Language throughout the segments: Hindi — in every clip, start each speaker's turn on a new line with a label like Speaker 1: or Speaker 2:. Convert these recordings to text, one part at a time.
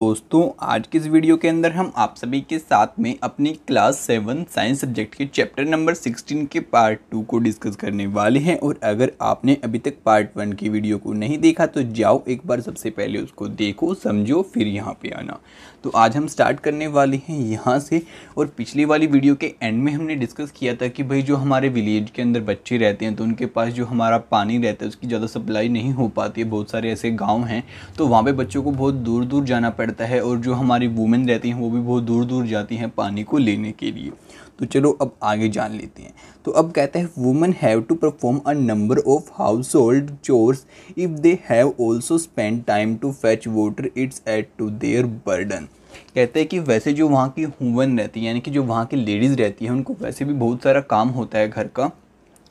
Speaker 1: दोस्तों आज के इस वीडियो के अंदर हम आप सभी के साथ में अपनी क्लास 7 साइंस सब्जेक्ट के चैप्टर नंबर 16 के पार्ट 2 को डिस्कस करने वाले हैं। और अगर आपने अभी तक पार्ट 1 की वीडियो को नहीं देखा तो जाओ एक बार सबसे पहले उसको देखो, समझो, फिर यहाँ पे आना। तो आज हम स्टार्ट करने वाले हैं यहाँ से। और पिछली वाली वीडियो के एंड में हमने डिस्कस किया था कि भाई जो हमारे विलेज के अंदर बच्चे रहते हैं तो उनके पास जो हमारा पानी रहता है उसकी ज़्यादा सप्लाई नहीं हो पाती है। बहुत सारे ऐसे गाँव हैं तो वहाँ पर बच्चों को बहुत दूर दूर जाना पड़ता है और जो हमारी वुमेन रहती हैं वो भी बहुत दूर दूर जाती हैं पानी को लेने के लिए। तो चलो अब आगे जान लेते हैं। तो अब कहते हैं women have to perform a number of household chores if they have also spend time to fetch water it's add to their burden. कहते हैं कि वैसे जो वहाँ की वुमेन रहती है यानी कि जो वहाँ की लेडीज़ रहती हैं उनको वैसे भी बहुत सारा काम होता है घर का,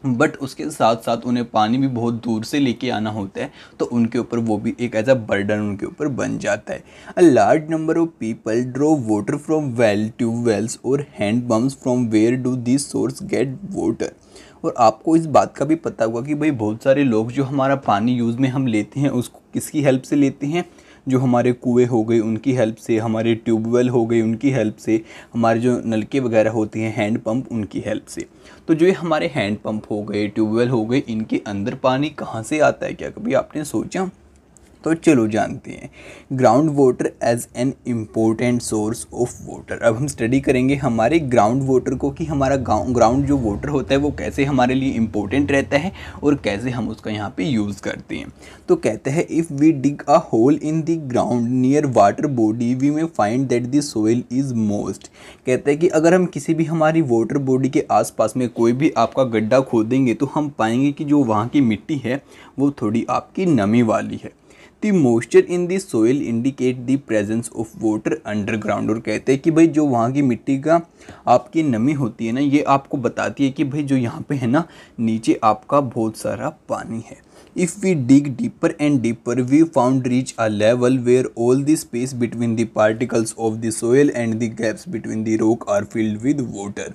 Speaker 1: बट उसके साथ साथ उन्हें पानी भी बहुत दूर से लेके आना होता है तो उनके ऊपर वो भी एक ऐसा बर्डन उनके ऊपर बन जाता है। A large number of people draw water from well, tubewells और hand pumps from where do this source get water. और आपको इस बात का भी पता होगा कि भाई बहुत सारे लोग जो हमारा पानी यूज़ में हम लेते हैं उसको किसकी हेल्प से लेते हैं, जो हमारे कुएं हो गए उनकी हेल्प से, हमारे ट्यूबवेल हो गए उनकी हेल्प से, हमारे जो नलके वगैरह होते हैं हैंड पंप उनकी हेल्प से। तो जो ये हमारे हैंड पंप हो गए, ट्यूबवेल हो गए, इनके अंदर पानी कहाँ से आता है, क्या कभी आपने सोचा? तो चलो जानते हैं। Ground water as an important source of water. अब हम स्टडी करेंगे हमारे ग्राउंड वाटर को कि हमारा ग्राउंड जो वाटर होता है वो कैसे हमारे लिए इम्पोर्टेंट रहता है और कैसे हम उसका यहाँ पे यूज़ करते हैं। तो कहते हैं if we dig a hole in the ground near water body we may find that the soil is moist. कहते हैं कि अगर हम किसी भी हमारी वाटर बॉडी के आसपास में कोई भी आपका गड्ढा खोदेंगे तो हम पाएंगे कि जो वहाँ की मिट्टी है वो थोड़ी आपकी नमी वाली है। The moisture in the soil indicate the presence of water underground. और कहते हैं कि भाई जो वहाँ की मिट्टी का आपकी नमी होती है ना ये आपको बताती है कि भाई जो यहाँ पे है ना नीचे आपका बहुत सारा पानी है। If we dig deeper and deeper, we found reach a level where all the space between the particles of the soil and the gaps between the rock are filled with water।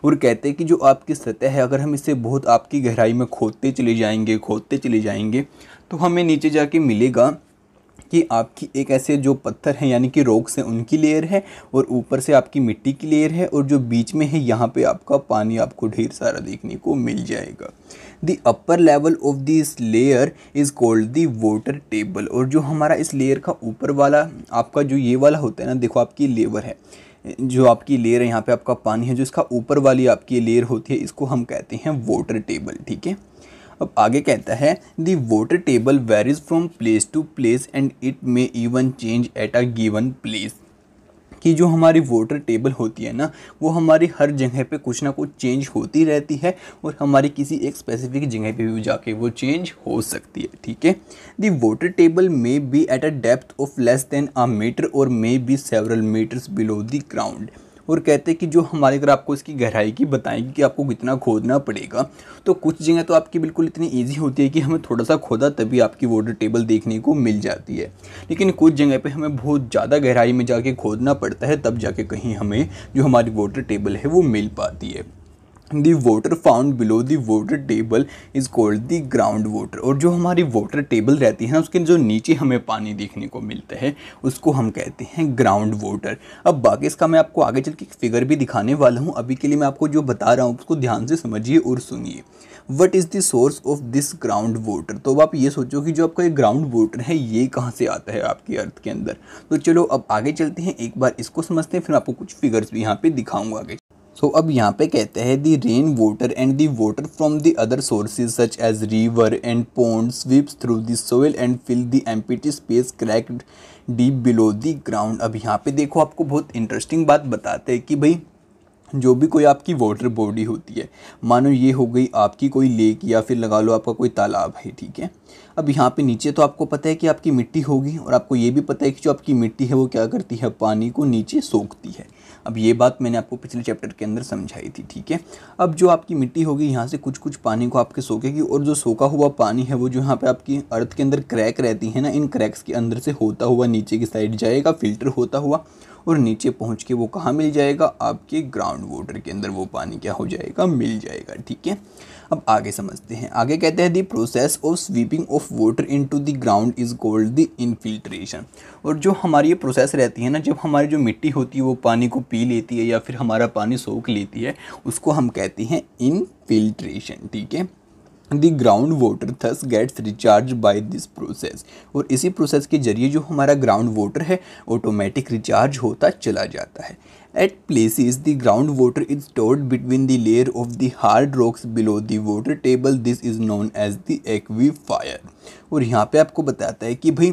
Speaker 1: और कहते हैं कि जो आपकी सतह है अगर हम इसे बहुत आपकी गहराई में खोदते चले जाएंगे तो हमें नीचे जाके मिलेगा कि आपकी एक ऐसे जो पत्थर हैं यानी कि रॉक्स हैं उनकी लेयर है और ऊपर से आपकी मिट्टी की लेयर है और जो बीच में है यहाँ पे आपका पानी आपको ढेर सारा देखने को मिल जाएगा। The upper level of this layer is called the water table. और जो हमारा इस लेयर का ऊपर वाला आपका जो ये वाला होता है ना, देखो आपकी लेवर है, जो आपकी लेयर है यहाँ पे आपका पानी है, जो इसका ऊपर वाली आपकी लेयर होती है इसको हम कहते हैं वाटर टेबल। ठीक है, अब आगे कहता है the water table varies from place to place and it may even change at a given place. कि जो हमारी वाटर टेबल होती है ना वो हमारी हर जगह पे कुछ ना कुछ चेंज होती रहती है और हमारी किसी एक स्पेसिफिक जगह पे भी जाके वो चेंज हो सकती है। ठीक है, the water table may be at a depth of less than a metre और may be several metres below the ground. और कहते हैं कि जो हमारे अगर आपको इसकी गहराई की बताएंगे कि आपको कितना खोदना पड़ेगा तो कुछ जगह तो आपकी बिल्कुल इतनी इजी होती है कि हमें थोड़ा सा खोदा तभी आपकी वाटर टेबल देखने को मिल जाती है, लेकिन कुछ जगह पे हमें बहुत ज़्यादा गहराई में जाके खोदना पड़ता है तब जाके कहीं हमें जो हमारी वाटर टेबल है वो मिल पाती है। The water found below the water table is called the ground water. और जो हमारी वाटर टेबल रहती है ना उसके जो नीचे हमें पानी देखने को मिलता है उसको हम कहते हैं ग्राउंड वाटर। अब बाकी इसका मैं आपको आगे चल के एक फिगर भी दिखाने वाला हूँ, अभी के लिए मैं आपको जो बता रहा हूँ उसको ध्यान से समझिए और सुनिए। What is the source of this ground water. तो अब आप ये सोचो कि जो आपका ये ग्राउंड वाटर है ये कहाँ से आता है आपकी अर्थ के अंदर। तो चलो अब आगे चलते हैं, एक बार इसको समझते हैं फिर आपको कुछ फिगर्स भी यहाँ पे दिखाऊंगा आगे। तो अब यहाँ पे कहते हैं the rain water and the water from the other sources such as river and pond seeps through the soil and fill the empty space cracked deep below the ground. अब यहाँ पे देखो आपको बहुत इंटरेस्टिंग बात बताते हैं कि भाई जो भी कोई आपकी वाटर बॉडी होती है, मानो ये हो गई आपकी कोई लेक या फिर लगा लो आपका कोई तालाब है। ठीक है, अब यहाँ पे नीचे तो आपको पता है कि आपकी मिट्टी होगी और आपको ये भी पता है कि जो आपकी मिट्टी है वो क्या करती है, पानी को नीचे सोखती है। अब ये बात मैंने आपको पिछले चैप्टर के अंदर समझाई थी। ठीक है, अब जो आपकी मिट्टी होगी यहाँ से कुछ कुछ पानी को आपके सोखेगी और जो सोखा हुआ पानी है वो जो यहाँ पे आपकी अर्थ के अंदर क्रैक रहती है ना, इन क्रैक्स के अंदर से होता हुआ नीचे की साइड जाएगा फिल्टर होता हुआ और नीचे पहुँच के वो कहाँ मिल जाएगा, आपके ग्राउंड वाटर के अंदर वो पानी क्या हो जाएगा, मिल जाएगा। ठीक है, अब आगे समझते हैं। आगे कहते हैं the process of sweeping of of water into the ground is called the infiltration. और जो हमारी ये प्रोसेस रहती है ना, जब हमारी जो मिट्टी होती है वो पानी को पी लेती है या फिर हमारा पानी सोख लेती है, उसको हम कहते हैं इनफिल्ट्रेशन। ठीक है, the ground water thus gets recharge by this process. और इसी प्रोसेस के जरिए जो हमारा ग्राउंड वाटर है ऑटोमेटिक रिचार्ज होता चला जाता है। At places, the groundwater is stored between the layer of the hard rocks below the water table. This is known as the aquifer। और यहाँ पे आपको बताता है कि भाई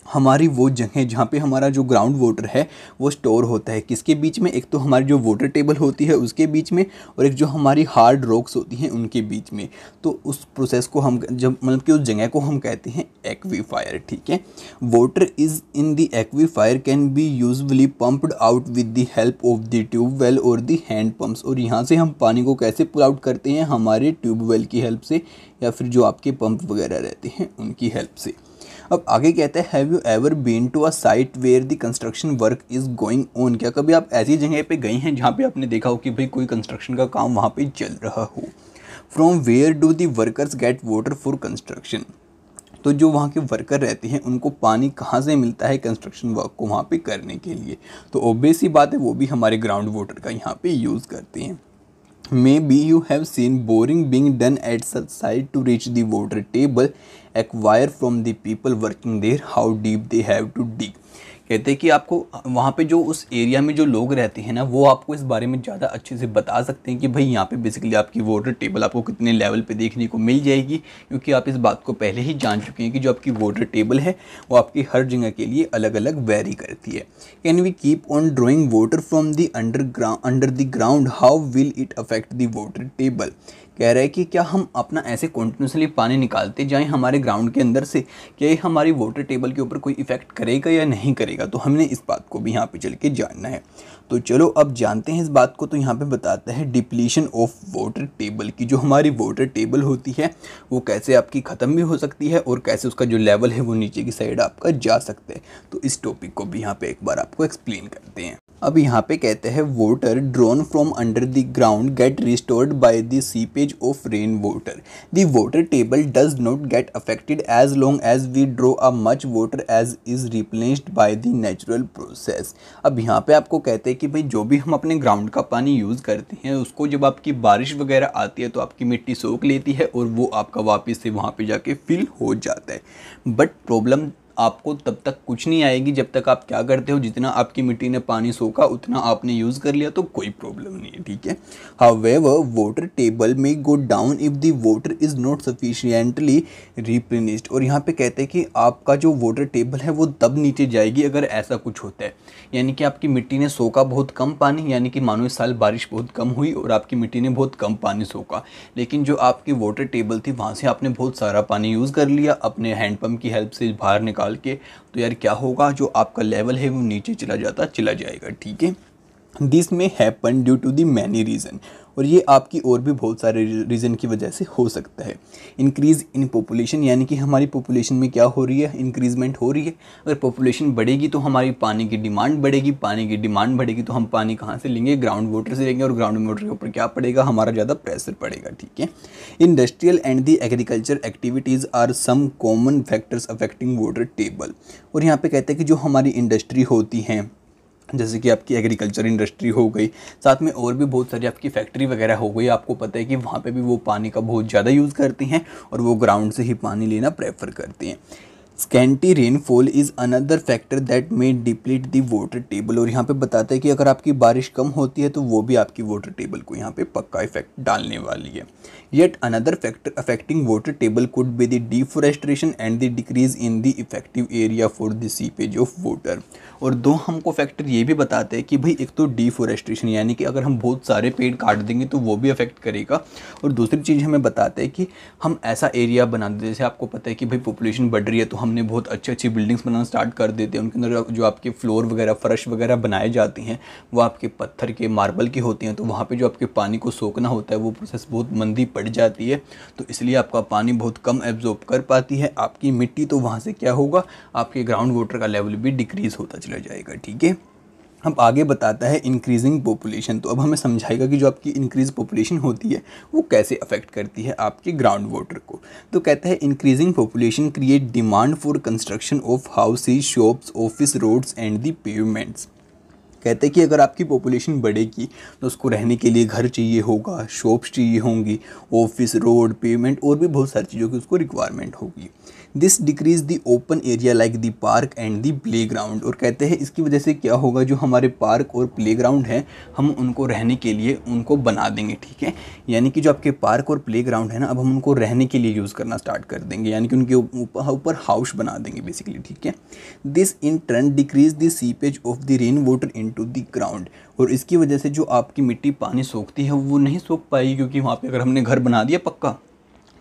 Speaker 1: हमारी वो जगह जहाँ पे हमारा जो ग्राउंड वाटर है वो स्टोर होता है किसके बीच में, एक तो हमारी जो वाटर टेबल होती है उसके बीच में, और एक जो हमारी हार्ड रॉक्स होती हैं उनके बीच में। तो उस प्रोसेस को हम जब मतलब कि उस जगह को हम कहते हैं एक्वीफायर। ठीक है, water is in the aquifer can be usually pumped out with the help of the tubewell और द हैंड पम्प्स। और यहाँ से हम पानी को कैसे पुल आउट करते हैं, हमारे ट्यूबवेल की हेल्प से या फिर जो आपके पंप वगैरह रहते हैं उनकी हेल्प से। अब आगे कहते हैं, have you ever been to a site where the construction work is going on. क्या कभी आप ऐसी जगह पे गए हैं जहाँ पे आपने देखा हो कि भाई कोई कंस्ट्रक्शन का काम वहाँ पे चल रहा हो। From where do the workers get water for construction. तो जो वहाँ के वर्कर रहते हैं उनको पानी कहाँ से मिलता है कंस्ट्रक्शन वर्क को वहाँ पे करने के लिए। तो ऑब्वियस ही बात है वो भी हमारे ग्राउंड वाटर का यहाँ पे यूज़ करते हैं। Maybe you have seen boring being done at such site to reach the water table, acquire from the people working there how deep they have to dig। कहते हैं कि आपको वहाँ पे जो उस एरिया में जो लोग रहते हैं ना वो आपको इस बारे में ज़्यादा अच्छे से बता सकते हैं कि भाई यहाँ पे बेसिकली आपकी वाटर टेबल आपको कितने लेवल पे देखने को मिल जाएगी, क्योंकि आप इस बात को पहले ही जान चुके हैं कि जो आपकी वाटर टेबल है वो आपकी हर जगह के लिए अलग अलग वेरी करती है। Can we keep on drawing water from the under the ground, how will it affect the water table. कह रहा है कि क्या हम अपना ऐसे कॉन्टिन्यूसली पानी निकालते जाएं हमारे ग्राउंड के अंदर से, क्या ये हमारी वाटर टेबल के ऊपर कोई इफेक्ट करेगा या नहीं करेगा। तो हमने इस बात को भी यहाँ पे चल के जानना है। तो चलो अब जानते हैं इस बात को। तो यहाँ पे बताता है डिप्लीशन ऑफ वाटर टेबल की, जो हमारी वाटर टेबल होती है वो कैसे आपकी ख़त्म भी हो सकती है और कैसे उसका जो लेवल है वो नीचे की साइड आपका जा सकता है। तो इस टॉपिक को भी यहाँ पे एक बार आपको एक्सप्लेन करते हैं। अब यहाँ पे कहते हैं water drawn from under the ground get restored by the seepage of rain water. The water table does not get affected as long as we draw a much water as is replaced by the natural process. अब यहाँ पे आपको कहते हैं कि भाई जो भी हम अपने ग्राउंड का पानी यूज़ करते हैं उसको जब आपकी बारिश वगैरह आती है तो आपकी मिट्टी सोख लेती है और वो आपका वापस से वहाँ पे जाके फिल हो जाता है। बट प्रॉब्लम आपको तब तक कुछ नहीं आएगी जब तक आप क्या करते हो, जितना आपकी मिट्टी ने पानी सोखा उतना आपने यूज़ कर लिया तो कोई प्रॉब्लम नहीं है। ठीक है, हाउएवर वाटर टेबल में go down if the water is not sufficiently replenished. और यहाँ पे कहते हैं कि आपका जो वाटर टेबल है वो तब नीचे जाएगी अगर ऐसा कुछ होता है, यानी कि आपकी मिट्टी ने सोखा बहुत कम पानी, यानी कि मानो इस साल बारिश बहुत कम हुई और आपकी मिट्टी ने बहुत कम पानी सोखा, लेकिन जो आपकी वाटर टेबल थी वहाँ से आपने बहुत सारा पानी यूज़ कर लिया अपने हैंडपम्प की हेल्प से बाहर निकाल के। तो यार क्या होगा, जो आपका लेवल है वो नीचे चला जाएगा। ठीक है, this may happen due to the many reason. और ये आपकी और भी बहुत सारे रीज़न की वजह से हो सकता है। इंक्रीज़ इन पॉपुलेशन, यानी कि हमारी पॉपुलेशन में क्या हो रही है, इंक्रीजमेंट हो रही है। अगर पॉपुलेशन बढ़ेगी तो हमारी पानी की डिमांड बढ़ेगी, पानी की डिमांड बढ़ेगी तो हम पानी कहाँ से लेंगे, ग्राउंड वाटर से लेंगे, और ग्राउंड वाटर के ऊपर क्या पड़ेगा, हमारा ज़्यादा प्रेशर पड़ेगा। ठीक है, industrial and the agriculture activities are some common factors affecting water table. और यहाँ पे कहते हैं कि जो हमारी इंडस्ट्री होती हैं, जैसे कि आपकी एग्रीकल्चर इंडस्ट्री हो गई, साथ में और भी बहुत सारी आपकी फैक्ट्री वगैरह हो गई, आपको पता है कि वहाँ पे भी वो पानी का बहुत ज़्यादा यूज़ करते हैं और वो ग्राउंड से ही पानी लेना प्रेफर करते हैं। Scanty rainfall is another factor that may deplete the water table. और यहाँ पे बताता है कि अगर आपकी बारिश कम होती है तो वो भी आपकी वाटर टेबल को यहाँ पे पक्का इफेक्ट डालने वाली है। Yet another factor affecting water table could be the deforestation and the decrease in the effective area for the seepage of water. और दो हमको फैक्टर ये भी बताते हैं कि भाई एक तो डिफॉरेस्टेशन, यानी कि अगर हम बहुत सारे पेड़ काट देंगे तो वो भी अफेक्ट करेगा, और दूसरी चीज़ हमें बताते हैं कि हम ऐसा एरिया बना देते, जैसे आपको पता है कि भाई पॉपुलेशन बढ़ रही है तो हमने बहुत अच्छी अच्छी बिल्डिंग्स बनाना स्टार्ट कर देते हैं। उनके अंदर जो आपके फ्लोर वगैरह फर्श वगैरह बनाए जाते हैं वो आपके पत्थर के मार्बल की होती हैं, तो वहाँ पे जो आपके पानी को सोखना होता है वो प्रोसेस बहुत मंदी पड़ जाती है, तो इसलिए आपका पानी बहुत कम एब्जॉर्ब कर पाती है आपकी मिट्टी। तो वहाँ से क्या होगा, आपके ग्राउंड वाटर का लेवल भी डिक्रीज़ होता चला जाएगा। ठीक है, अब आगे बताता है इंक्रीजिंग पॉपुलेशन। तो अब हमें समझाएगा कि जो आपकी इंक्रीज पॉपुलेशन होती है वो कैसे अफेक्ट करती है आपके ग्राउंड वाटर को। तो कहता है increasing population create demand for construction of houses, shops, office, roads and the pavements. कहते हैं कि अगर आपकी पॉपुलेशन बढ़ेगी तो उसको रहने के लिए घर चाहिए होगा, शॉप्स चाहिए होंगी, ऑफिस, रोड, पेमेंट और भी बहुत सारी चीज़ों की उसको रिक्वायरमेंट होगी। This decrease the open area like the park and the play ground. और कहते हैं इसकी वजह से क्या होगा, जो हमारे पार्क और प्ले ग्राउंड हैं हम उनको रहने के लिए उनको बना देंगे, ठीक है। यानी कि जो आपके पार्क और प्ले ग्राउंड है ना, अब हम उनको रहने के लिए यूज़ करना स्टार्ट कर देंगे, यानी कि उनके ऊपर हाउस बना देंगे बेसिकली, ठीक है। This in turn decrease the seepage of the rain water into the ground. और इसकी वजह से जो आपकी मिट्टी पानी सोखती है वो नहीं सोख पाएगी, क्योंकि वहाँ पे अगर हमने घर बना दिया पक्का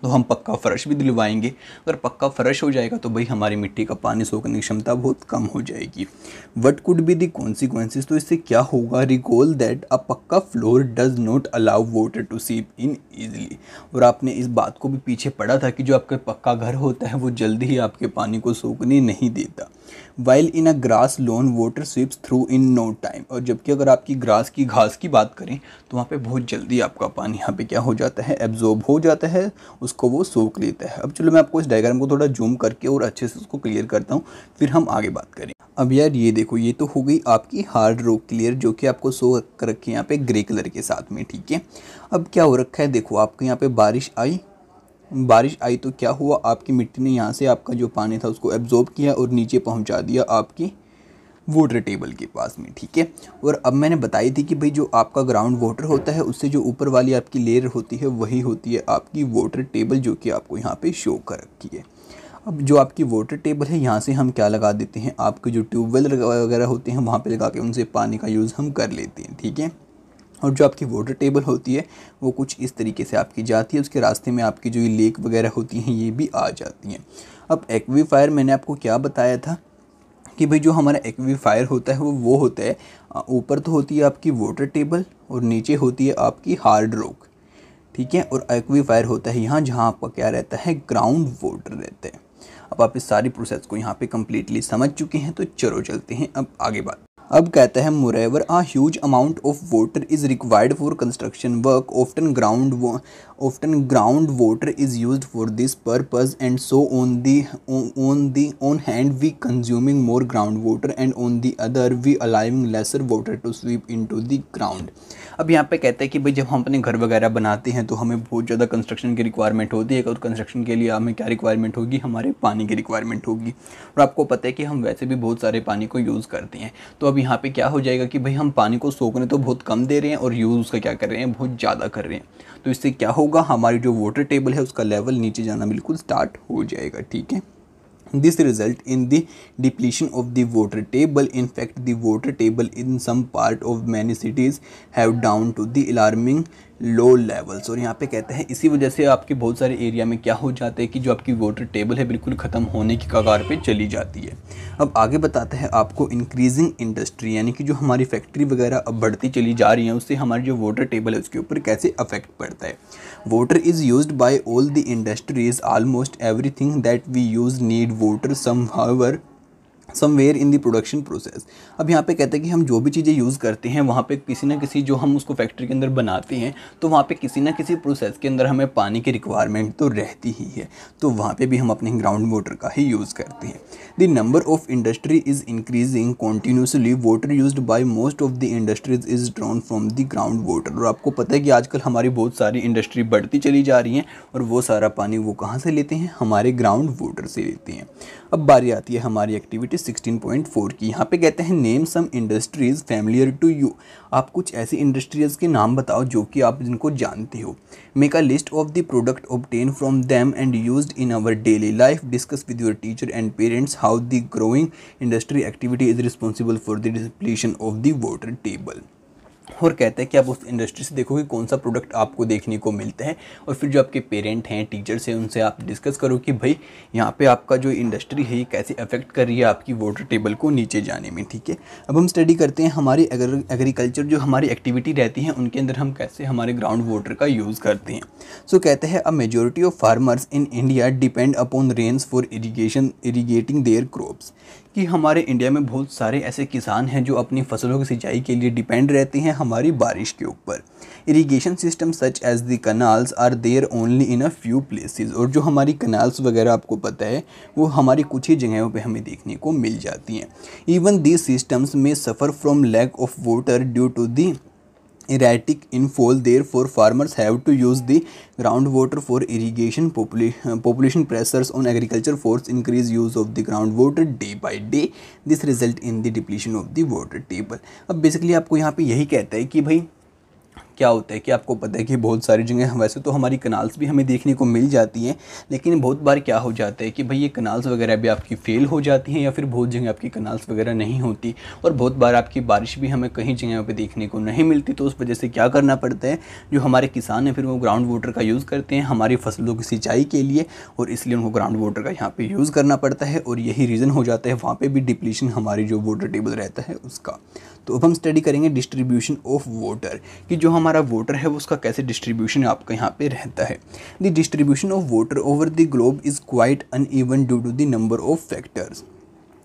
Speaker 1: तो हम पक्का फ़र्श भी दिलवाएंगे। अगर पक्का फ़र्श हो जाएगा तो भाई हमारी मिट्टी का पानी सोखने की क्षमता बहुत कम हो जाएगी। What could be the consequences. तो इससे क्या होगा, recall that a pucca floor does not allow water to seep in easily. और आपने इस बात को भी पीछे पढ़ा था कि जो आपका पक्का घर होता है वो जल्दी ही आपके पानी को सोखने नहीं देता। While in a grass lawn water sweeps through in no time. और जबकि अगर आपकी घास की बात करें तो वहाँ पे बहुत जल्दी आपका पानी यहाँ पे क्या हो जाता है, एब्जॉर्ब हो जाता है, उसको वो सोख लेता है। अब चलो मैं आपको इस डायग्राम को थोड़ा जूम करके और अच्छे से उसको क्लियर करता हूँ, फिर हम आगे बात करें। अब यार ये देखो, ये तो हो गई आपकी हार्ड रॉक क्लियर, जो कि आपको शो कर रखी है यहाँ पे ग्रे कलर के साथ में, ठीक है। अब क्या हो रखा है, देखो आपके यहाँ पे बारिश आई तो क्या हुआ, आपकी मिट्टी ने यहाँ से आपका जो पानी था उसको एब्जॉर्ब किया और नीचे पहुँचा दिया आपकी वाटर टेबल के पास में, ठीक है। और अब मैंने बताई थी कि भाई जो आपका ग्राउंड वाटर होता है उससे जो ऊपर वाली आपकी लेयर होती है वही होती है आपकी वाटर टेबल, जो कि आपको यहाँ पे शो कर रखी है। अब जो आपकी वाटर टेबल है यहाँ से हम क्या लगा देते हैं, आपके जो ट्यूबवेल वगैरह होते हैं वहाँ पे लगा के उनसे पानी का यूज़ हम कर लेते हैं, ठीक है। और जो आपकी वाटर टेबल होती है वो कुछ इस तरीके से आपकी जाती है, उसके रास्ते में आपकी जो ये लेक वगैरह होती हैं ये भी आ जाती हैं। अब एक्वीफायर मैंने आपको क्या बताया था कि भाई जो हमारा एक्वीफायर होता है वो होता है, ऊपर तो होती है आपकी वाटर टेबल और नीचे होती है आपकी हार्ड रॉक, ठीक है। और एक्वीफायर होता है यहाँ जहाँ आपका क्या रहता है, ग्राउंड वाटर रहता है। अब आप इस सारी प्रोसेस को यहाँ पे कम्प्लीटली समझ चुके हैं, तो चलो चलते हैं अब आगे बात। अब कहता है moreover a huge amount of water is required for construction work, often ground water is used for this purpose and so on hand we consuming more ground water and on the other we allowing lesser water to sweep into the ground. अब यहाँ पे कहता है कि भाई जब हम अपने घर वगैरह बनाते हैं तो हमें बहुत ज़्यादा कंस्ट्रक्शन की रिक्वायरमेंट होती है, और कंस्ट्रक्शन के लिए हमें क्या रिक्वायरमेंट होगी, हमारे पानी की रिक्वायरमेंट होगी। और आपको पता है कि हम वैसे भी बहुत सारे पानी को यूज़ करते हैं। तो अब यहाँ पे क्या हो जाएगा कि भाई हम पानी को सोखने तो बहुत कम दे रहे हैं और यूज़ उसका क्या कर रहे हैं, बहुत ज़्यादा कर रहे हैं। तो इससे क्या होगा, हमारी जो वाटर टेबल है उसका लेवल नीचे जाना बिल्कुल स्टार्ट हो जाएगा, ठीक है। This result in the depletion of the water table. In fact, the water table in some part of many cities have down to the alarming low levels। और यहाँ पे कहते हैं इसी वजह से आपके बहुत सारे एरिया में क्या हो जाता है कि जो आपकी वाटर टेबल है बिल्कुल ख़त्म होने की कगार पे चली जाती है। अब आगे बताता है आपको इंक्रीजिंग इंडस्ट्री, यानी कि जो हमारी फैक्ट्री वगैरह अब बढ़ती चली जा रही हैं उससे हमारी जो वाटर टेबल है उसके ऊपर कैसे अफेक्ट पड़ता है। Water is used by all the industries, almost everything that we use need water somewhere in the production process. अब यहाँ पे कहते हैं कि हम जो भी चीज़ें यूज़ करते हैं वहाँ पे किसी ना किसी, जो हम उसको फैक्ट्री के अंदर बनाते हैं तो वहाँ पे किसी ना किसी प्रोसेस के अंदर हमें पानी की रिक्वायरमेंट तो रहती ही है, तो वहाँ पे भी हम अपने ग्राउंड वाटर का ही यूज़ करते हैं। The number of industry is increasing continuously, water used by most of the industries is drawn from the ground water. और आपको पता है कि आजकल हमारी बहुत सारी इंडस्ट्री बढ़ती चली जा रही हैं और वो सारा पानी वो कहाँ से लेते हैं, हमारे ग्राउंड वाटर से लेते हैं। अब बारी आती है हमारी एक्टिविटी 16.4 की। यहाँ पे कहते हैं name some industries familiar to you. आप कुछ ऐसी इंडस्ट्रीज के नाम बताओ जो कि आप जिनको जानते हो। Make a list of the product obtain from them and used in our daily life. Discuss with your teacher and parents how the growing industry activity is responsible for the depletion of the water table. और कहते हैं कि आप उस इंडस्ट्री से देखो कि कौन सा प्रोडक्ट आपको देखने को मिलता है, और फिर जो आपके पेरेंट हैं, टीचर्स हैं, उनसे आप डिस्कस करो कि भाई यहाँ पे आपका जो इंडस्ट्री है ये कैसे अफेक्ट कर रही है आपकी वाटर टेबल को नीचे जाने में, ठीक है। अब हम स्टडी करते हैं हमारी एग्रीकल्चर जो हमारी एक्टिविटी रहती है उनके अंदर हम कैसे हमारे ग्राउंड वाटर का यूज़ करते हैं। सो कहते हैं a majority of farmers in India depend upon rains for irrigating their crops, कि हमारे इंडिया में बहुत सारे ऐसे किसान हैं जो अपनी फसलों की सिंचाई के लिए डिपेंड रहते हैं हमारी बारिश के ऊपर। Irrigation system such as the canals are there only in a few places, और जो हमारी कनाल्स वगैरह आपको पता है वो हमारी कुछ ही जगहों पे हमें देखने को मिल जाती हैं। इवन दीज सिस्टम्स में suffer from lack of water due to the erratic infall, therefore farmers have to use the groundwater for irrigation. Population pressures on agriculture force increase use of the groundwater day by day. This result in the depletion of the water table. अब बेसिकली आपको यहाँ पे यही कहता है कि भाई क्या होता है कि आपको पता है कि बहुत सारी जगह वैसे तो हमारी कनाल्स भी हमें देखने को मिल जाती हैं, लेकिन बहुत बार क्या हो जाता है कि भाई ये कनाल्स वगैरह भी आपकी फ़ेल हो जाती हैं या फिर बहुत जगह आपकी कनाल्स वगैरह नहीं होती, और बहुत बार आपकी बारिश भी हमें कहीं जगह पे देखने को नहीं मिलती। तो उस वजह से क्या करना पड़ता है, जो हमारे किसान हैं फिर वो ग्राउंड वाटर का यूज़ करते हैं हमारी फसलों की सिंचाई के लिए, और इसलिए उनको ग्राउंड वाटर का यहाँ पर यूज़ करना पड़ता है, और यही रीज़न हो जाता है वहाँ पर भी डिप्लीशन हमारी जो वाटर टेबल रहता है उसका। तो अब हम स्टडी करेंगे डिस्ट्रीब्यूशन ऑफ वाटर, कि जो हमारा वाटर है उसका कैसे डिस्ट्रीब्यूशन आपका यहाँ पे रहता है। The distribution of water over the globe is quite uneven due to the number of factors.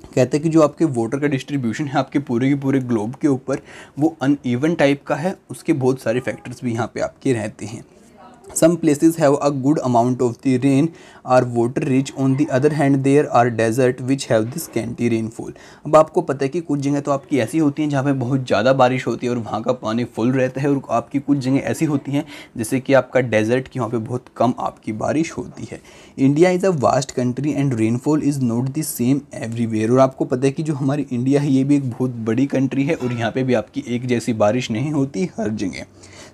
Speaker 1: कहते हैं कि जो आपके वाटर का डिस्ट्रीब्यूशन है आपके पूरे के पूरे ग्लोब के ऊपर वो अनइवन टाइप का है, उसके बहुत सारे फैक्टर्स भी यहाँ पे आपके रहते हैं। Some places have a good amount of the rain are water rich. On the other hand, there are desert which have the scanty rainfall. अब आपको पता है कि कुछ जगह तो आपकी ऐसी होती हैं जहाँ पे बहुत ज़्यादा बारिश होती है और वहाँ का पानी फुल रहता है, और आपकी कुछ जगह ऐसी होती हैं जैसे कि आपका डेजर्ट की वहाँ पे बहुत कम आपकी बारिश होती है। India is a vast country and rainfall is not the same everywhere. और आपको पता है कि जो हमारी इंडिया है ये भी एक बहुत बड़ी कंट्री है और यहाँ पर भी आपकी एक जैसी बारिश नहीं होती हर जगह।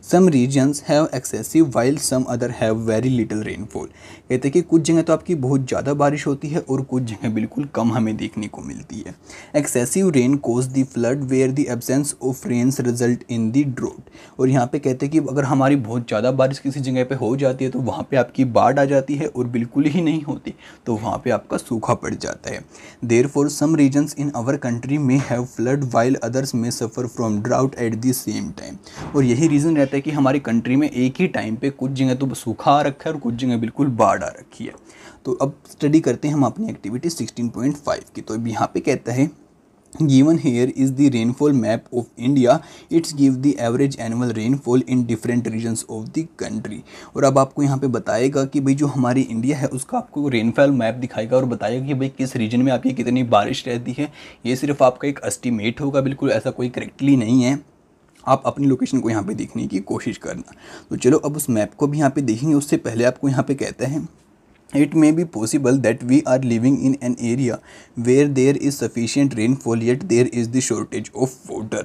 Speaker 1: Some regions have excessive while some other have very little rainfall. कहते हैं कि कुछ जगह तो आपकी बहुत ज़्यादा बारिश होती है और कुछ जगह बिल्कुल कम हमें देखने को मिलती है। Excessive rain cause the flood where the absence of rains result in the drought. और यहाँ पे कहते हैं कि अगर हमारी बहुत ज़्यादा बारिश किसी जगह पे हो जाती है तो वहाँ पे आपकी बाढ़ आ जाती है, और बिल्कुल ही नहीं होती तो वहाँ पे आपका सूखा पड़ जाता है। Therefore some regions in our country may have flood while others may suffer from drought at the same time. और यही रीज़न रहता है कि हमारी कंट्री में एक ही टाइम पे कुछ जगह तो सूखा आ रखा है और कुछ जगह बिल्कुल बाढ़ आ रखी है। तो अब स्टडी करते हैं हम अपनी एक्टिविटी 16.5 की। तो अब यहाँ पे कहता है given here is the rainfall map of India. It's give the average annual rainfall in different regions of the country. और अब आपको यहाँ पे बताएगा कि भाई जो हमारी इंडिया है उसका आपको रेनफॉल मैप दिखाएगा और बताएगा कि भाई किस रीजन में आपकी कितनी बारिश रहती है। ये सिर्फ आपका एक एस्टीमेट होगा, बिल्कुल ऐसा कोई करेक्टली नहीं है। आप अपनी लोकेशन को यहाँ पे देखने की कोशिश करना। तो चलो अब उस मैप को भी यहाँ पे देखेंगे। उससे पहले आपको यहाँ पे कहता है It may be possible that we are living in an area where there is sufficient rainfall yet there is the shortage of water.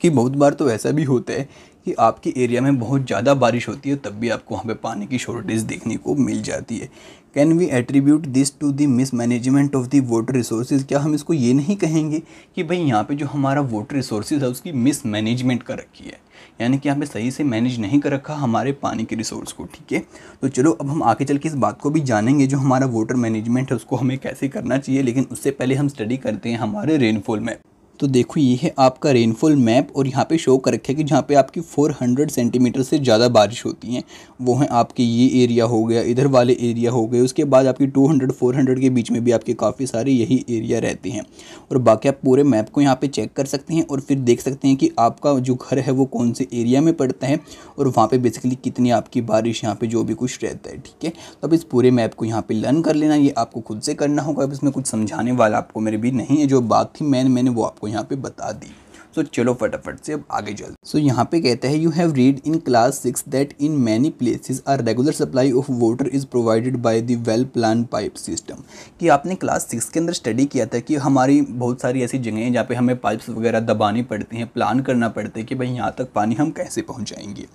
Speaker 1: कि बहुत बार तो ऐसा भी होता है कि आपके एरिया में बहुत ज़्यादा बारिश होती है तब भी आपको वहाँ पे पानी की शॉर्टेज देखने को मिल जाती है। Can we attribute this to the mismanagement of the water resources. क्या हम इसको ये नहीं कहेंगे कि भाई यहाँ पे जो हमारा वाटर रिसोर्सेज है उसकी मिसमैनेजमेंट कर रखी है, यानी कि यहाँ पे सही से मैनेज नहीं कर रखा हमारे पानी के रिसोर्स को। ठीक है, तो चलो अब हम आगे चल के इस बात को भी जानेंगे जो हमारा वाटर मैनेजमेंट है उसको हमें कैसे करना चाहिए, लेकिन उससे पहले हम स्टडी करते हैं हमारे रेनफॉल मैप। तो देखो ये है आपका रेनफॉल मैप और यहाँ पे शो कर रखा है कि जहाँ पे आपकी 400 सेंटीमीटर से ज़्यादा बारिश होती हैं वो है आपके ये एरिया हो गया, इधर वाले एरिया हो गए, उसके बाद आपकी 200-400 के बीच में भी आपके काफ़ी सारे यही एरिया रहते हैं। और बाकी आप पूरे मैप को यहाँ पे चेक कर सकते हैं और फिर देख सकते हैं कि आपका जो घर है वो कौन से एरिया में पड़ता है और वहाँ पर बेसिकली कितनी आपकी बारिश यहाँ पर जो भी कुछ रहता है। ठीक है, तो अब इस पूरे मैप को यहाँ पर लर्न कर लेना, ये आपको खुद से करना होगा। अब इसमें कुछ समझाने वाला आपको मेरे भी नहीं है, जो बात थी मैंने वो आपको यहाँ पे बता दी। तो चलो फटाफट से अब आगे चल। सो यहाँ पे कहता है you have read in class 6 that in many places are regular supply of water is provided by the well plan pipe system. कि आपने क्लास 6 के अंदर स्टडी किया था कि हमारी बहुत सारी ऐसी जगह हैं जहाँ पे हमें पाइप्स वगैरह दबानी पड़ती हैं, प्लान करना पड़ता है कि भाई यहाँ तक पानी हम कैसे पहुँचाएंगे।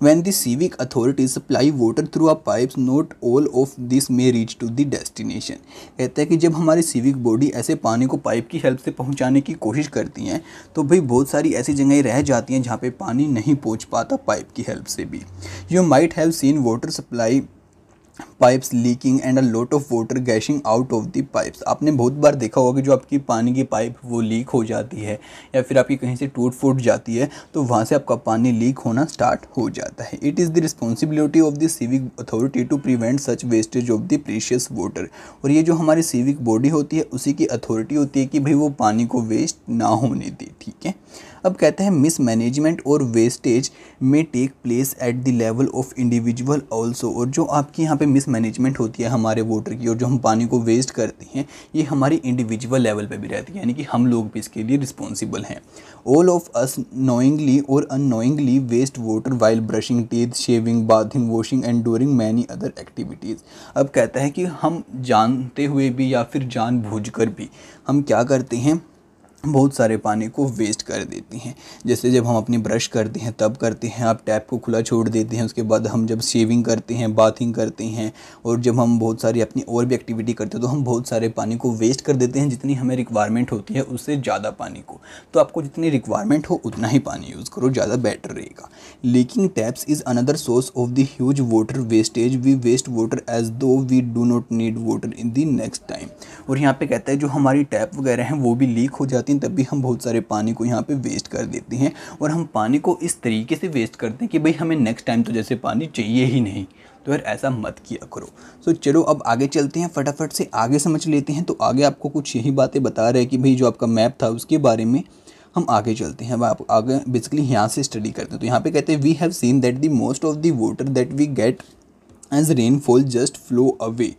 Speaker 1: When the civic authorities supply water through a pipes not all of this may reach to the destination. कहता है कि जब हमारी सिविक बॉडी ऐसे पानी को पाइप की हेल्प से पहुँचाने की कोशिश करती हैं तो भाई बहुत सारी ऐसी जगहें रह जाती हैं जहाँ पे पानी नहीं पहुँच पाता पाइप की हेल्प से भी। You might have seen water supply pipes leaking and a lot of water gushing out of the pipes. आपने बहुत बार देखा होगा कि जो आपकी पानी की पाइप वो लीक हो जाती है या फिर आपकी कहीं से टूट फूट जाती है तो वहाँ से आपका पानी लीक होना स्टार्ट हो जाता है। It is the responsibility of the civic authority to prevent such wastage of the precious water. और ये जो हमारी सिविक बॉडी होती है उसी की अथॉरिटी होती है कि भाई वो पानी को वेस्ट ना होने दे। ठीक है, अब कहते हैं मिसमैनेजमेंट और वेस्टेज में take place at the level of individual also. और जो आपकी यहाँ पे मिसमैनेजमेंट होती है हमारे वाटर की और जो हम पानी को वेस्ट करते हैं ये हमारी इंडिविजुअल लेवल पे भी रहती है, यानी कि हम लोग भी इसके लिए रिस्पॉन्सिबल हैं। ऑल ऑफ अस नोइंगली और unknowingly waste water while brushing teeth, shaving, bathing, washing and during many other activities. अब कहता है कि हम जानते हुए भी या फिर जानबूझकर भी हम क्या करते हैं, बहुत सारे पानी को वेस्ट कर देते हैं। जैसे जब हम अपनी ब्रश करते हैं तब करते हैं, आप टैप को खुला छोड़ देते हैं, उसके बाद हम जब शेविंग करते हैं, बाथिंग करते हैं और जब हम बहुत सारी अपनी और भी एक्टिविटी करते हैं तो हम बहुत सारे पानी को वेस्ट कर देते हैं जितनी हमें रिक्वायरमेंट होती है उससे ज़्यादा पानी को। तो आपको जितनी रिक्वायरमेंट हो उतना ही पानी यूज़ करो, ज़्यादा बेटर रहेगा। Leaking taps is another source of the huge water wastage. We waste water as though we do not need water in the next time. और यहाँ पे कहता है जो हमारी टैप वगैरह हैं वो भी लीक हो जाती हैं तब भी हम बहुत सारे पानी को यहाँ पे वेस्ट कर देते हैं। और हम पानी को इस तरीके से वेस्ट करते हैं कि भाई हमें नेक्स्ट टाइम तो जैसे पानी चाहिए ही नहीं, तो यार ऐसा मत किया करो। सो चलो अब आगे चलते हैं, फटाफट से आगे समझ लेते हैं। तो आगे आपको कुछ यही बातें बता रहे हैं कि भाई जो आपका मैप था उसके बारे में हम आगे चलते हैं। अब आप आगे बेसिकली यहाँ से स्टडी करते हैं। तो यहाँ पे कहते हैं we have seen that the most of the water that we get as rainfall just flow away.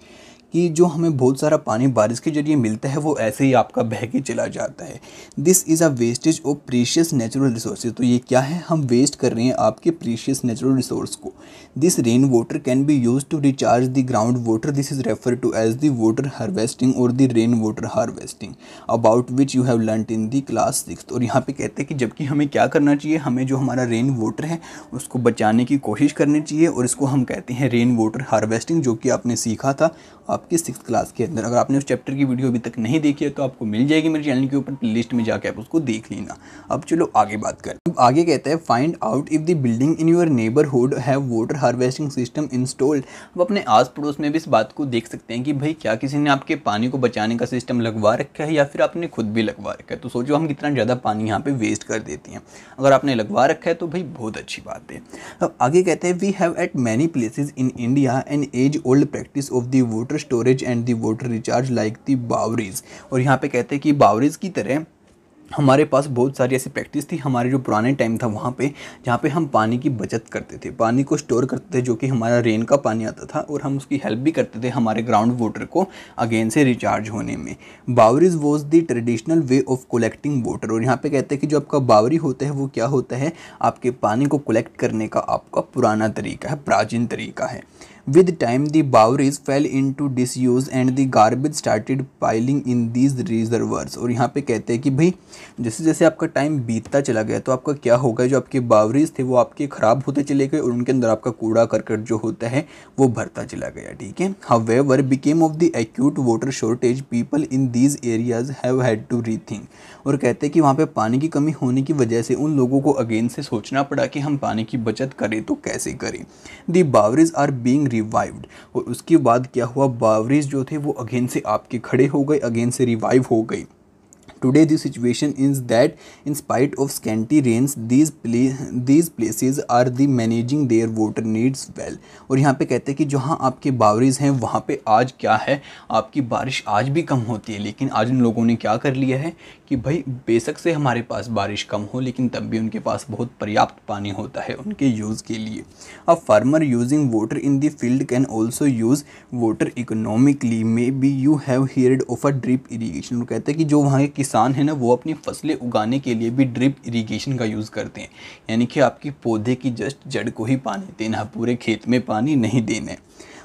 Speaker 1: कि जो हमें बहुत सारा पानी बारिश के जरिए मिलता है वो ऐसे ही आपका बह के चला जाता है। This is a wastage of precious natural resources. तो ये क्या है, हम वेस्ट कर रहे हैं आपके प्रीशियस नेचुरल रिसोर्स को। This rain water can be use to recharge the ground water. This is refer to as the water harvesting और the rain water harvesting about which you have learned in the class 6। और यहाँ पे कहते हैं कि जबकि हमें क्या करना चाहिए, हमें जो हमारा रेन वाटर है उसको बचाने की कोशिश करनी चाहिए और इसको हम कहते हैं रेन वाटर हार्वेस्टिंग, जो कि आपने सीखा था आपकी 6th क्लास के अंदर। अगर आपने उस चैप्टर की वीडियो अभी तक नहीं देखी है तो आपको मिल जाएगी मेरे चैनल के ऊपर प्लेलिस्ट में जाके आप उसको देख लेना। अब चलो आगे बात करें। अब आगे कहता है find out if the building in your neighbourhood have water harvesting system installed. अब अपने आस पड़ोस में भी इस बात को देख सकते हैं कि भाई क्या किसी ने आपके पानी को बचाने का सिस्टम लगवा रखा है या फिर आपने खुद भी लगवा रखा है। तो सोचो हम कितना ज़्यादा पानी यहाँ पे वेस्ट कर देते हैं। अगर आपने लगवा रखा है तो भाई बहुत अच्छी बात है। अब आगे कहते हैं we have at many places in India an age old practice of the water storage and the water recharge like the baoris. और यहाँ पे कहते हैं कि बावरीज की तरह हमारे पास बहुत सारी ऐसी प्रैक्टिस थी हमारे जो पुराने टाइम था वहाँ पे, जहाँ पे हम पानी की बचत करते थे, पानी को स्टोर करते थे, जो कि हमारा रेन का पानी आता था और हम उसकी हेल्प भी करते थे हमारे ग्राउंड वाटर को अगेन से रिचार्ज होने में। Baoris was the traditional way of collecting water. और यहाँ पे कहते हैं कि जो आपका बावरी होता है वो क्या होता है, आपके पानी को कलेक्ट करने का आपका पुराना तरीका है, प्राचीन तरीका है। With time, the Boweries fell into disuse and the garbage started piling in these reservoirs। और यहाँ पे कहते हैं कि भाई जैसे जैसे आपका टाइम बीतता चला गया तो आपका क्या होगा, जो आपके बावरीज थे वो आपके ख़राब होते चले गए और उनके अंदर आपका कूड़ा करकट जो होता है वो भरता चला गया। ठीक है, however became of the acute water shortage, people in these areas have had to rethink। और कहते हैं कि वहाँ पे पानी की कमी होने की वजह से उन लोगों को अगेन से सोचना पड़ा कि हम पानी की बचत करें तो कैसे करें। दी बावरीज आर बीइंग रिवाइव्ड। और उसके बाद क्या हुआ, बावरीज जो थे वो अगेन से आपके खड़े हो गए, अगेन से रिवाइव हो गई। Today the situation is that in spite of scanty rains, these places are the managing their water needs well। और यहाँ पे कहते हैं कि जहाँ आपके बावरीज हैं वहाँ पे आज क्या है, आपकी बारिश आज भी कम होती है, लेकिन आज उन लोगों ने क्या कर लिया है कि भाई बेशक से हमारे पास बारिश कम हो लेकिन तब भी उनके पास बहुत पर्याप्त पानी होता है उनके यूज़ के लिए। A farmer using water in the field can also use water economically. May be you have heard of a drip irrigation. कहते हैं कि जो वहाँ के किसान है ना वो अपनी फसलें उगाने के लिए भी ड्रिप इरीगेशन का यूज़ करते हैं, यानी कि आपकी पौधे की जस्ट जड़ को ही पानी देना, पूरे खेत में पानी नहीं देना है।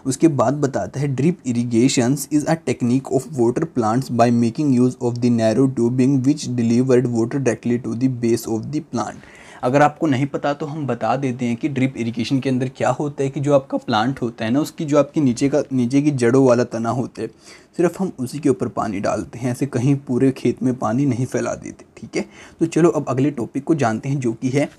Speaker 1: उसके बाद बताता है drip irrigations is a technique of water plants by making use of the narrow tubing which delivered water directly to the base of the plant. अगर आपको नहीं पता तो हम बता देते हैं कि ड्रिप इरिगेशन के अंदर क्या होता है कि जो आपका प्लांट होता है ना उसकी जो आपकी नीचे की जड़ों वाला तना होता है, सिर्फ हम उसी के ऊपर पानी डालते हैं, ऐसे कहीं पूरे खेत में पानी नहीं फैला देते। ठीक है, तो चलो अब अगले टॉपिक को जानते हैं जो कि है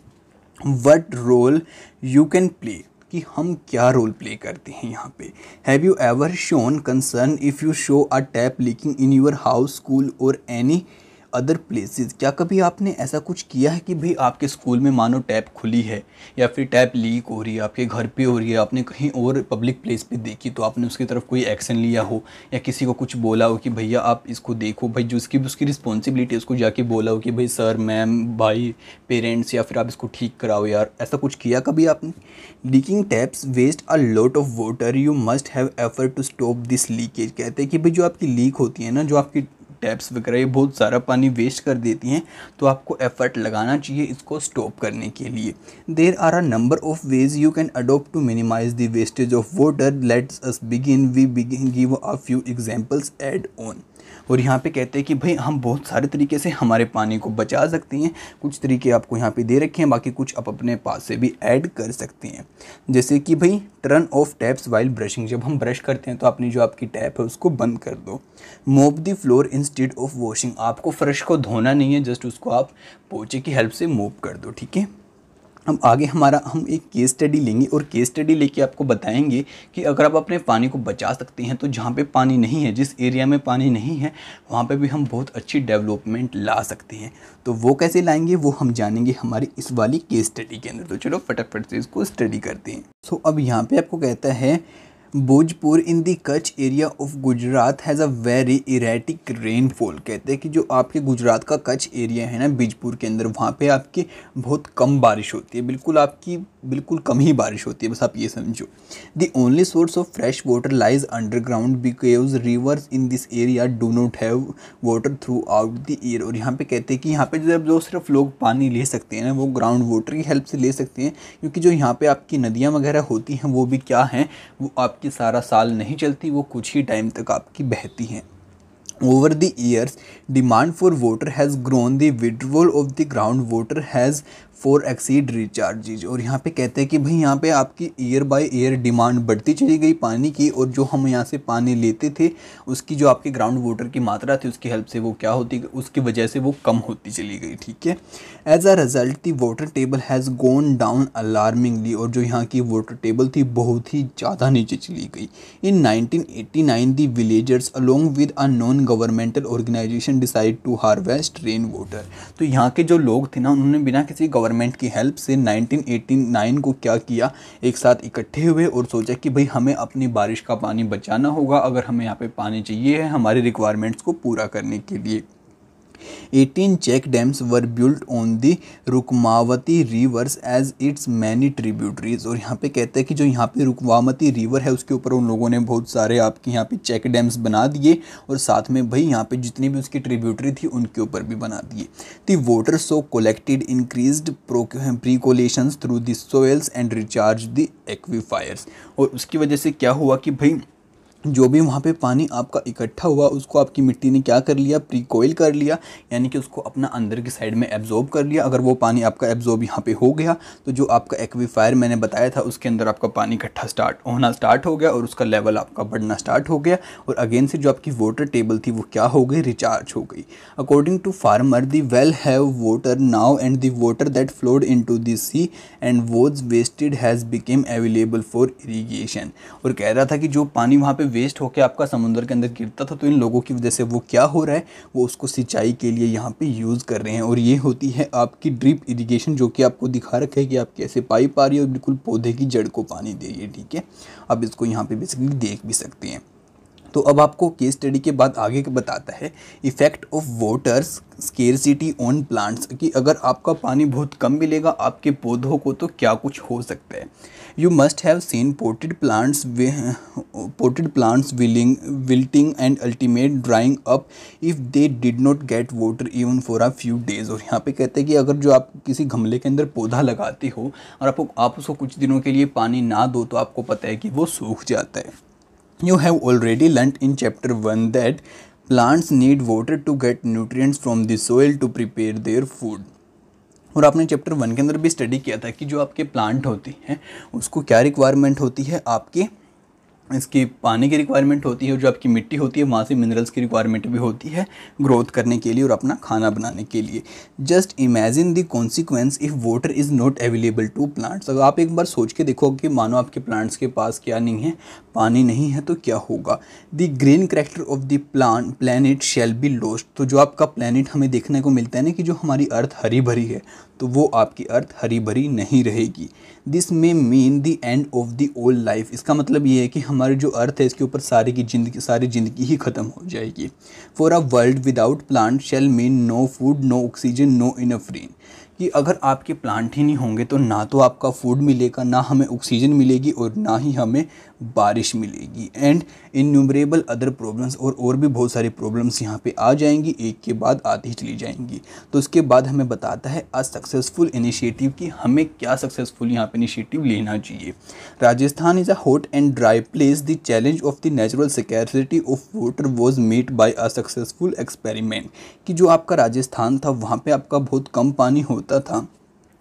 Speaker 1: what role you can play, कि हम क्या रोल प्ले करते हैं यहाँ पे। Have you ever shown concern if you show a tap leaking in your house, school और एनी अदर प्लेसेस। क्या कभी आपने ऐसा कुछ किया है कि भाई आपके स्कूल में मानो टैप खुली है या फिर टैप लीक हो रही है, आपके घर पे हो रही है, आपने कहीं और पब्लिक प्लेस पे देखी तो आपने उसकी तरफ कोई एक्शन लिया हो, या किसी को कुछ बोला हो कि भैया आप इसको देखो, भाई जो उसकी रिस्पॉन्सिबिलिटी है उसको जाके बोला हो कि भाई सर मैम भाई पेरेंट्स या फिर आप इसको ठीक कराओ यार, ऐसा कुछ किया कभी आपने। Leaking taps waste a lot of water, you must have effort to stop this leakage. कहते हैं कि भाई जो आपकी लीक होती है ना, जो आपकी टैप्स वगैरह ये बहुत सारा पानी वेस्ट कर देती हैं, तो आपको एफर्ट लगाना चाहिए इसको स्टॉप करने के लिए। There are a number of ways you can adopt to minimize the wastage of water, let's us begin we begin give a few examples add on. और यहाँ पे कहते हैं कि भाई हम बहुत सारे तरीके से हमारे पानी को बचा सकते हैं। कुछ तरीके आपको यहाँ पे दे रखे हैं, बाकी कुछ आप अपने पास से भी ऐड कर सकते हैं। जैसे कि भाई turn off taps while brushing, जब हम ब्रश करते हैं तो अपनी जो आपकी टैप है उसको बंद कर दो। Mop the floor instead of washing, आपको फर्श को धोना नहीं है, जस्ट उसको आप पोंछे की हेल्प से मॉप कर दो, ठीक है। अब आगे हम एक केस स्टडी लेंगे और केस स्टडी लेके आपको बताएंगे कि अगर आप अपने पानी को बचा सकते हैं तो जहाँ पे पानी नहीं है, जिस एरिया में पानी नहीं है, वहाँ पे भी हम बहुत अच्छी डेवलपमेंट ला सकते हैं। तो वो कैसे लाएंगे वो हम जानेंगे हमारी इस वाली केस स्टडी के अंदर। तो चलो फटाफट से इसको स्टडी करते हैं। सो अब यहाँ पे आपको कहता है Bhojpur in the Kutch area of Gujarat has a very erratic rainfall. कहते हैं कि जो आपके गुजरात का कच्छ एरिया है ना बीजपुर के अंदर, वहाँ पे आपकी बहुत कम बारिश होती है, बिल्कुल कम ही बारिश होती है, बस आप ये समझो। The only source of fresh water lies underground because reverse in this area do not have water through out the year. और यहाँ पे कहते हैं कि यहाँ पे जो सिर्फ लोग पानी ले सकते हैं ना, वो ग्राउंड वाटर की हेल्प से ले सकते हैं, क्योंकि जो यहाँ पे आपकी नदियाँ वगैरह होती हैं वो भी क्या हैं, वो आपकी सारा साल नहीं चलती, वो कुछ ही टाइम तक आपकी बहती हैं। Over the years, demand for water has grown. The withdrawal of the groundwater has for exceed recharges। और यहाँ पे कहते हैं कि भाई यहाँ पे आपकी ईयर बाय ईयर डिमांड बढ़ती चली गई पानी की, और जो हम यहाँ से पानी लेते थे उसकी जो आपके ग्राउंड वाटर की मात्रा थी उसकी हेल्प से वो क्या होती, उसकी वजह से वो कम होती चली गई, ठीक है। As a result the water table has gone down alarmingly. और जो यहाँ की वाटर टेबल थी बहुत ही ज़्यादा नीचे चली गई। In 1989 the villagers along with a non governmental organization decide to harvest rain water. तो यहाँ के जो लोग थे ना, उन्होंने बिना किसी गवर्नमेंट की हेल्प से 1989 को क्या किया, एक साथ इकट्ठे हुए और सोचा कि भाई हमें अपनी बारिश का पानी बचाना होगा, अगर हमें यहाँ पे पानी चाहिए है हमारी रिक्वायरमेंट्स को पूरा करने के लिए। 18 check dams were built on the Rukmavati rivers as its many tributaries. और यहाँ पे कहते हैं कि जो यहाँ पे रुकमावती रिवर है उसके ऊपर उन लोगों ने बहुत सारे आपके यहाँ पे चेक डैम्स बना दिए, और साथ में भाई यहाँ पे जितनी भी उसकी ट्रिब्यूटरी थी उनके ऊपर भी बना दिए। The water so collected increased percolations through the soils and recharge the aquifers. और उसकी वजह से क्या हुआ कि भाई जो भी वहाँ पे पानी आपका इकट्ठा हुआ उसको आपकी मिट्टी ने क्या कर लिया, प्रीकोइल कर लिया, यानी कि उसको अपना अंदर की साइड में एब्जॉर्ब कर लिया। अगर वो पानी आपका एब्जॉर्ब यहाँ पे हो गया तो जो आपका एक्वीफायर मैंने बताया था उसके अंदर आपका पानी इकट्ठा होना स्टार्ट हो गया और उसका लेवल आपका बढ़ना स्टार्ट हो गया, और अगेन से जो आपकी वाटर टेबल थी वो क्या हो गई, रिचार्ज हो गई। According to farmer the well have water now and the water that flowed into the sea and was wasted has become available for irrigation. और कह रहा था कि जो पानी वहाँ पे वेस्ट होकर आपका समुद्र के अंदर गिरता था, तो इन लोगों की वजह से वो क्या हो रहा है, वो उसको सिंचाई के लिए यहाँ पे यूज़ कर रहे हैं। और ये होती है आपकी ड्रिप इरिगेशन, जो कि आपको दिखा रखा है कि आप कैसे पाइप आ रही है और बिल्कुल पौधे की जड़ को पानी दे रही है, ठीक है। अब इसको यहाँ पे बेसिकली देख भी सकते हैं। तो अब आपको केस स्टडी के बाद आगे के बताता है effect of water scarcity on plants, कि अगर आपका पानी बहुत कम मिलेगा आपके पौधों को तो क्या कुछ हो सकता है। You must have seen potted plants wilting and ultimate drawing up if they did not get water even for a few days. और यहाँ पे कहते हैं कि अगर जो आप किसी गमले के अंदर पौधा लगाते हो और आप उसको कुछ दिनों के लिए पानी ना दो तो आपको पता है कि वो सूख जाता है। You have already learnt in chapter 1 that plants need water to get nutrients from the soil to prepare their food। और आपने चैप्टर 1 के अंदर भी स्टडी किया था कि जो आपके प्लांट होती हैं उसको क्या रिक्वायरमेंट होती है, आपके इसकी पानी की रिक्वायरमेंट होती है, और जो आपकी मिट्टी होती है वहाँ से मिनरल्स की रिक्वायरमेंट भी होती है ग्रोथ करने के लिए और अपना खाना बनाने के लिए। Just imagine the consequence if water is not available to plants. अगर आप एक बार सोच के देखो कि मानो आपके प्लांट्स के पास क्या नहीं है, पानी नहीं है, तो क्या होगा। The green character of the planet shall be lost. तो जो आपका प्लानट हमें देखने को मिलता है ना कि जो हमारी अर्थ हरी भरी है, तो वो आपकी अर्थ हरी भरी नहीं रहेगी। This may mean the end of the all life. इसका मतलब ये है कि हमारी जो अर्थ है इसके ऊपर सारी जिंदगी ही ख़त्म हो जाएगी। For a world without plant shall mean no food, no oxygen, no enough rain. कि अगर आपके प्लांट ही नहीं होंगे तो ना तो आपका फूड मिलेगा, ना हमें ऑक्सीजन मिलेगी, और ना ही हमें बारिश मिलेगी। एंड इन्यूमरेबल अदर प्रॉब्लम्स, और भी बहुत सारी प्रॉब्लम्स यहाँ पे आ जाएंगी, एक के बाद आती ही चली जाएंगी। तो उसके बाद हमें बताता है अ सक्सेसफुल इनिशिएटिव कि हमें क्या सक्सेसफुल यहाँ पे इनिशिएटिव लेना चाहिए। Rajasthan is a hot and dry place. The challenge of the natural scarcity of water was met by a successful experiment. कि जो आपका राजस्थान था वहाँ पे आपका बहुत कम पानी होता था,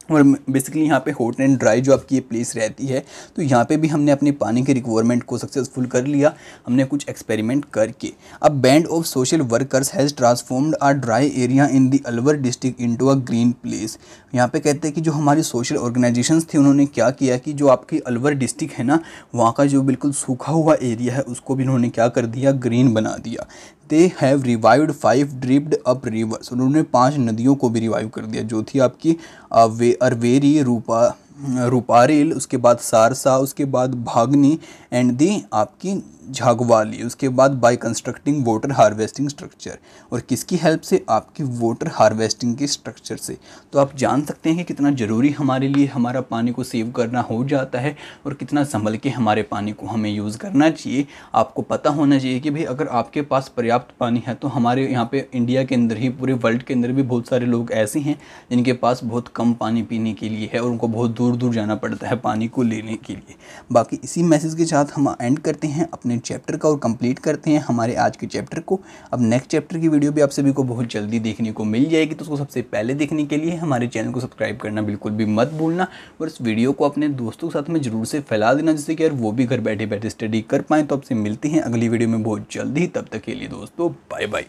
Speaker 1: और बेसिकली यहाँ पे हॉट एंड ड्राई जो आपकी ये प्लेस रहती है, तो यहाँ पे भी हमने अपने पानी के रिक्वायरमेंट को सक्सेसफुल कर लिया, हमने कुछ एक्सपेरिमेंट करके। A band of social workers has transformed a dry area in the Alwar district into a green place. यहाँ पे कहते हैं कि जो हमारी सोशल ऑर्गेनाइजेशंस थी उन्होंने क्या किया कि जो आपकी अलवर डिस्ट्रिक्ट है ना, वहाँ का जो बिल्कुल सूखा हुआ एरिया है उसको भी उन्होंने क्या कर दिया, ग्रीन बना दिया। They have revived 5 dripped up reverse. उन्होंने 5 नदियों को भी रिवाइव कर दिया, जो थी आपकी अरवेरी, रूपारेल, उसके बाद सारसा, उसके बाद भागनी, एंड दी आपकी झागवाली। उसके बाद by constructing water harvesting structure. और किसकी हेल्प से, आपकी वाटर हार्वेस्टिंग के स्ट्रक्चर से। तो आप जान सकते हैं कि कितना ज़रूरी हमारे लिए हमारा पानी को सेव करना हो जाता है, और कितना संभल के हमारे पानी को हमें यूज़ करना चाहिए। आपको पता होना चाहिए कि भाई अगर आपके पास पर्याप्त पानी है, तो हमारे यहाँ पे इंडिया के अंदर ही पूरे वर्ल्ड के अंदर भी बहुत सारे लोग ऐसे हैं जिनके पास बहुत कम पानी पीने के लिए है, और उनको बहुत दूर दूर जाना पड़ता है पानी को लेने के लिए। बाकी इसी मैसेज के साथ हम एंड करते हैं अपने चैप्टर का और कंप्लीट करते हैं हमारे आज के चैप्टर को। अब नेक्स्ट चैप्टर की वीडियो भी आप सभी को बहुत जल्दी देखने को मिल जाएगी, तो उसको सबसे पहले देखने के लिए हमारे चैनल को सब्सक्राइब करना बिल्कुल भी मत भूलना, और इस वीडियो को अपने दोस्तों के साथ में जरूर से फैला देना, जिससे कि यार वो भी घर बैठे बैठे स्टडी कर पाएँ। तो आपसे मिलते हैं अगली वीडियो में बहुत जल्दी, तब तक के लिए दोस्तों बाय बाय।